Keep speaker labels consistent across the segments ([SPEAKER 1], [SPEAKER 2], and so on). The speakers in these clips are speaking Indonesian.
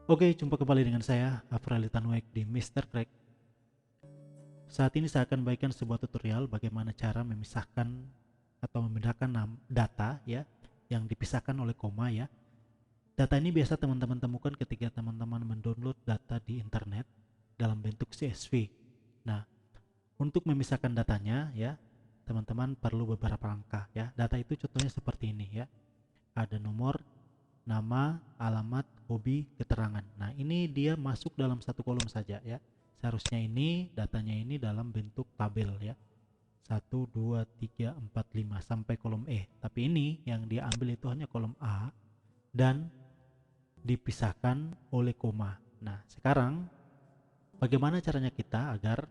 [SPEAKER 1] Oke, jumpa kembali dengan saya, Afrali Tanwek di Mr. Crack. Saat ini saya akan bagikan sebuah tutorial bagaimana cara memisahkan atau membedakan data ya yang dipisahkan oleh koma ya. Data ini biasa teman-teman temukan ketika teman-teman mendownload data di internet dalam bentuk CSV. Nah, untuk memisahkan datanya ya, teman-teman perlu beberapa langkah ya. Data itu contohnya seperti ini ya. Ada nomor, nama, alamat, hobi, keterangan. Nah, ini dia masuk dalam satu kolom saja ya. Seharusnya ini datanya ini dalam bentuk tabel ya. 1, 2, 3, 4, 5 sampai kolom E. Tapi ini yang dia ambil itu hanya kolom A dan dipisahkan oleh koma. Nah, sekarang bagaimana caranya kita agar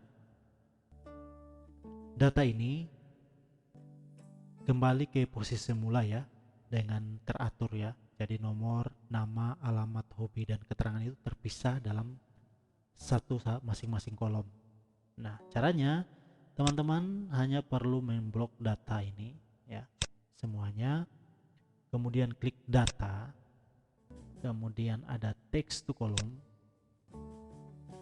[SPEAKER 1] data ini kembali ke posisi semula ya dengan teratur ya. Jadi nomor, nama, alamat, hobi dan keterangan itu terpisah dalam satu masing-masing kolom. Nah, caranya teman-teman hanya perlu memblok data ini ya. Semuanya, kemudian klik data, kemudian ada text to column.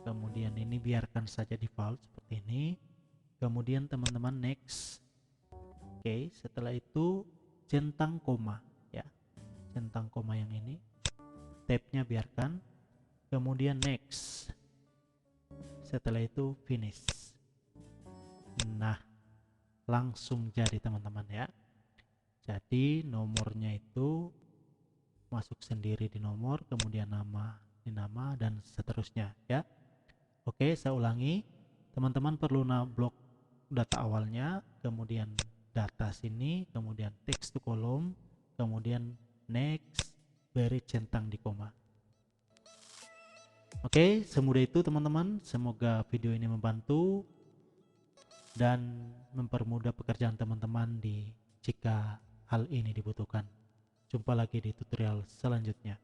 [SPEAKER 1] Kemudian ini biarkan saja default seperti ini. Kemudian teman-teman next. Oke, setelah itu centang koma ya. Centang koma yang ini. Tabnya biarkan. Kemudian next. Setelah itu finish. Nah, langsung jadi teman-teman ya. Jadi nomornya itu masuk sendiri di nomor, kemudian nama di nama dan seterusnya ya. Oke, saya ulangi. Teman-teman perlu blok data awalnya, kemudian data sini, kemudian text to column, kemudian next, beri centang di koma. Oke, semudah itu teman-teman. Semoga video ini membantu dan mempermudah pekerjaan teman-teman jika hal ini dibutuhkan. Jumpa lagi di tutorial selanjutnya.